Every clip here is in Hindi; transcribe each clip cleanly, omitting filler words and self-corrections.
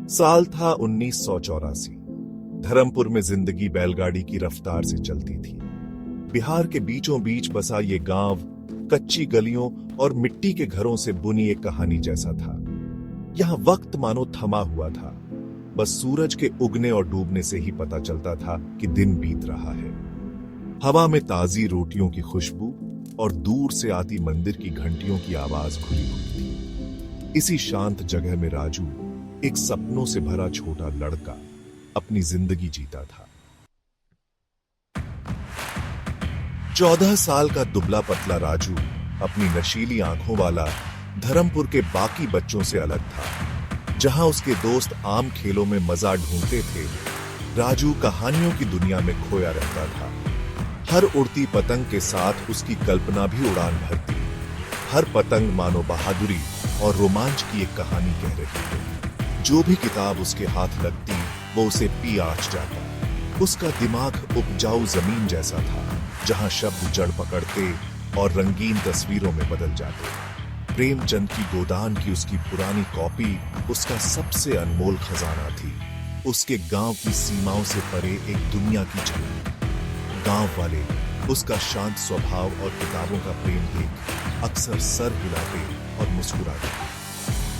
साल था 1984। धर्मपुर में जिंदगी बैलगाड़ी की रफ्तार से चलती थी। बिहार के बीचों बीच बसा ये गांव कच्ची गलियों और मिट्टी के घरों से बुनी एक कहानी जैसा था। यहां वक्त मानो थमा हुआ था। बस सूरज के उगने और डूबने से ही पता चलता था कि दिन बीत रहा है। हवा में ताजी रोटियों की खुशबू और दूर से आती मंदिर की घंटियों की आवाज खुली हुई थी। इसी शांत जगह में राजू, एक सपनों से भरा छोटा लड़का, अपनी जिंदगी जीता था। 14 साल का दुबला पतला राजू, अपनी नशीली आंखों वाला, धर्मपुर के बाकी बच्चों से अलग था। जहां उसके दोस्त आम खेलों में मजा ढूंढते थे, राजू कहानियों की दुनिया में खोया रहता था। हर उड़ती पतंग के साथ उसकी कल्पना भी उड़ान भरती। हर पतंग मानो बहादुरी और रोमांच की एक कहानी कह रही थी। जो भी किताब उसके हाथ लगती, वो उसे पी आच जाता। उसका दिमाग उपजाऊ जमीन जैसा था, जहां शब्द जड़ पकड़ते और रंगीन तस्वीरों में बदल जाते। प्रेमचंद की गोदान की उसकी पुरानी कॉपी उसका सबसे अनमोल खजाना थी। उसके गांव की सीमाओं से परे एक दुनिया की झलक। गांव वाले उसका शांत स्वभाव और किताबों का प्रेम देख अक्सर सर हिलाते और मुस्कुराते।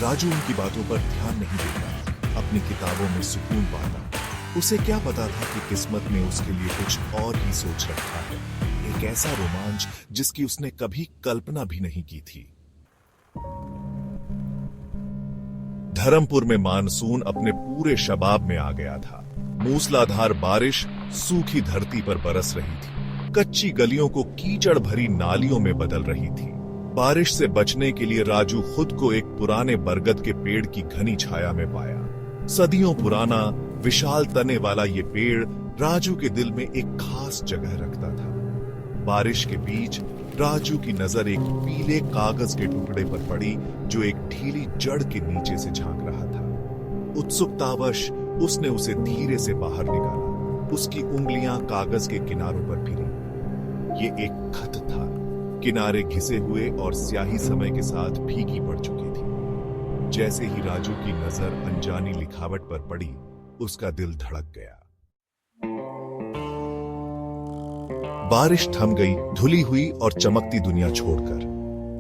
राजू उनकी बातों पर ध्यान नहीं देता, अपनी किताबों में सुकून पाता। उसे क्या पता था कि किस्मत ने उसके लिए कुछ और ही सोच रखा है, एक ऐसा रोमांच जिसकी उसने कभी कल्पना भी नहीं की थी। धर्मपुर में मानसून अपने पूरे शबाब में आ गया था। मूसलाधार बारिश सूखी धरती पर बरस रही थी, कच्ची गलियों को कीचड़ भरी नालियों में बदल रही थी। बारिश से बचने के लिए राजू खुद को एक पुराने बरगद के पेड़ की घनी छाया में पाया। सदियों पुराना विशाल तने वाला ये पेड़ राजू के दिल में एक खास जगह रखता था। बारिश के बीच राजू की नजर एक पीले कागज के टुकड़े पर पड़ी, जो एक ढीली जड़ के नीचे से झांक रहा था। उत्सुकतावश उसने उसे धीरे से बाहर निकाला। उसकी उंगलियां कागज के किनारों पर फिरी। ये एक खत था। किनारे घिसे हुए और स्याही समय के साथ भीगी पड़ चुकी थी। जैसे ही राजू की नजर अनजानी लिखावट पर पड़ी, उसका दिल धड़क गया। बारिश थम गई, धुली हुई और चमकती दुनिया छोड़कर।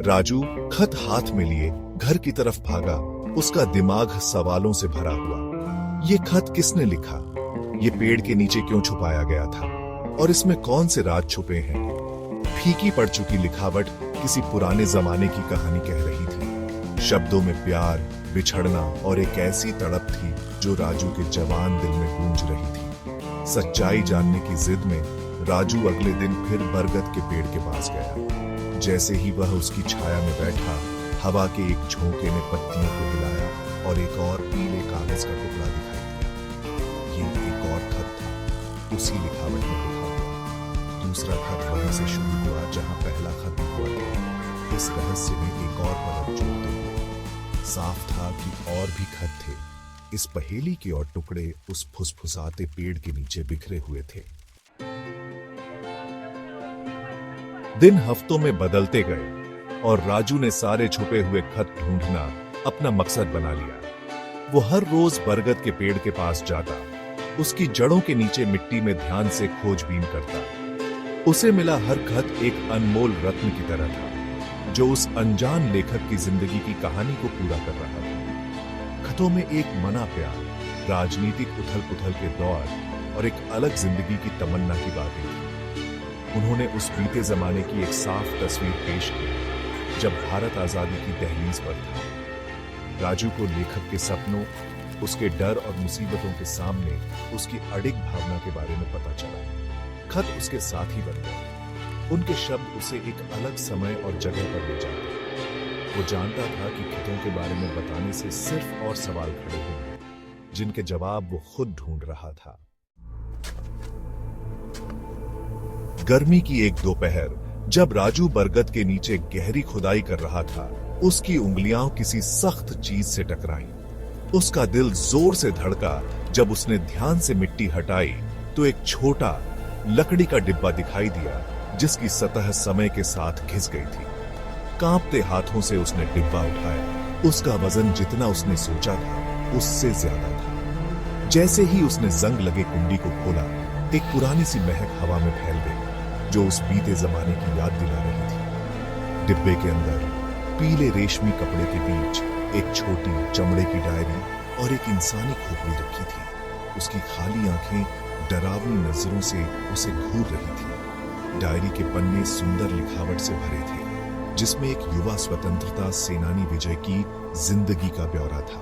राजू खत हाथ में लिए घर की तरफ भागा। उसका दिमाग सवालों से भरा हुआ। ये खत किसने लिखा? ये पेड़ के नीचे क्यों छुपाया गया था? और इसमें कौन से राज छुपे हैं? फीकी पड़ चुकी लिखावट किसी पुराने जमाने की कहानी कह रही थी। शब्दों में प्यार, बिछड़ना और एक ऐसी तड़प थी जो राजू के जवान दिल में गूंज रही थी। सच्चाई जानने की जिद में राजू अगले दिन फिर बरगद के पेड़ के पास गया। जैसे ही वह उसकी छाया में बैठा, हवा के एक झोंके ने पत्तियों को हिलाया और एक और पीले कागज का टुकड़ा दिखाई दिया। ये एक और खत था, उसी लिखावट में लिखा हुआ। दूसरा खत वहीं से शुरू हुआ जहां पहला खत हुआ था। इस रहस्य में एक और परत जोड़ते हुए साफ था कि और भी खत थे। इस पहेली के और टुकड़े उस फुसफुसाते पेड़ के नीचे बिखरे हुए थे। दिन हफ्तों में बदलते गए और राजू ने सारे छुपे हुए खत ढूंढना अपना मकसद बना लिया। वो हर रोज बरगद के पेड़ के पास जाता, उसकी जड़ों के नीचे मिट्टी में ध्यान से खोजबीन करता। उसे मिला हर खत एक अनमोल रत्न की तरह था, जो उस अनजान लेखक की जिंदगी की कहानी को पूरा कर रहा था। खतों में एक मना प्यार, राजनीतिक उथल-पुथल के दौर और एक अलग जिंदगी की तमन्ना की बातें थी। उन्होंने उस बीते जमाने की एक साफ तस्वीर पेश की, जब भारत आजादी की दहलीज पर था। राजू को लेखक के सपनों, उसके डर और मुसीबतों के सामने उसकी अडिग भावना के बारे में पता चला। खत उसके साथी बन गए। उनके शब्द उसे एक अलग समय और जगह पर ले जाते। वो जानता था कि खतों के बारे में बताने से सिर्फ और सवाल खड़े होंगे, जिनके जवाब वो खुद ढूंढ रहा था। गर्मी की एक दोपहर, जब राजू बरगद के नीचे गहरी खुदाई कर रहा था, उसकी उंगलियां किसी सख्त चीज से टकराईं। उसका दिल जोर से धड़का जब उसने ध्यान से मिट्टी हटाई तो एक छोटा लकड़ी का डिब्बा दिखाई दिया, जिसकी सतह समय के साथ घिस गई थी। कांपते हाथों से उसने डिब्बा उठाया। उसका वजन जितना उसने सोचा था, उससे ज्यादा था। जैसे ही उसने जंग लगे कुंडी को खोला, एक पुरानी सी महक हवा में फैल गई जो उस बीते जमाने की याद दिला रही थी। डिब्बे के अंदर पीले रेशमी कपड़े के बीच एक छोटी चमड़े की डायरी और एक इंसानी खोपड़ी रखी थी। उसकी खाली आंखें डरावनी नजरों से उसे घूर रही थी। डायरी के पन्ने सुंदर लिखावट से भरे थे, जिसमें एक युवा स्वतंत्रता सेनानी विजय की जिंदगी का ब्यौरा था।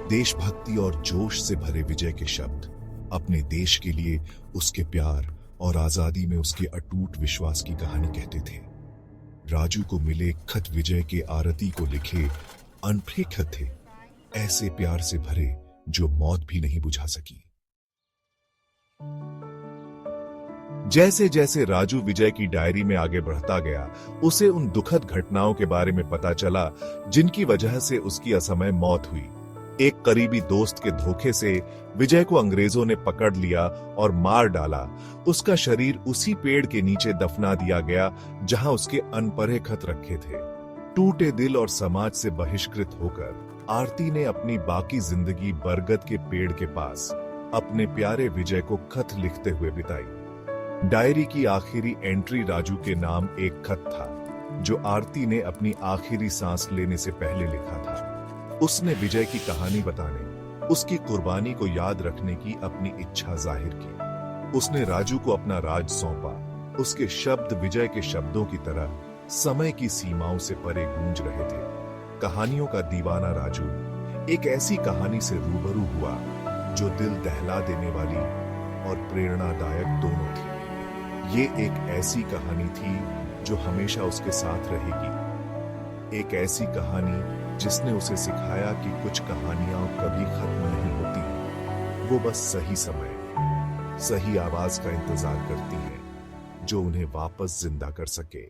देशभक्ति और जोश से भरे विजय के शब्द अपने देश के लिए उसके प्यार और आजादी में उसके अटूट विश्वास की कहानी कहते थे। राजू को मिले खत विजय के आरती को लिखे अनफे खत थे, ऐसे प्यार से भरे जो मौत भी नहीं बुझा सकी। जैसे जैसे राजू विजय की डायरी में आगे बढ़ता गया, उसे उन दुखद घटनाओं के बारे में पता चला जिनकी वजह से उसकी असमय मौत हुई। एक करीबी दोस्त के धोखे से विजय को अंग्रेजों ने पकड़ लिया और मार डाला। उसका शरीर उसी पेड़ के नीचे दफना दिया गया जहां उसके अनपढ़े खत रखे थे। टूटे दिल और समाज से बहिष्कृत होकर आरती ने अपनी बाकी जिंदगी बरगद के पेड़ के पास अपने प्यारे विजय को खत लिखते हुए बिताई। डायरी की आखिरी एंट्री राजू के नाम एक खत था जो आरती ने अपनी आखिरी सांस लेने से पहले लिखा था। उसने विजय की कहानी बताने, उसकी कुर्बानी को याद रखने की अपनी इच्छा जाहिर की। उसने राजू को अपना राज सौंपा। उसके शब्द विजय के शब्दों की तरह समय की सीमाओं से परे गूंज रहे थे। कहानियों का दीवाना राजू एक ऐसी कहानी से रूबरू हुआ जो दिल दहला देने वाली और प्रेरणादायक दोनों थी। ये एक ऐसी कहानी थी जो हमेशा उसके साथ रहेगी। एक ऐसी कहानी जिसने उसे सिखाया कि कुछ कहानियां कभी खत्म नहीं होती, वो बस सही समय, सही आवाज का इंतजार करती हैं जो उन्हें वापस जिंदा कर सके।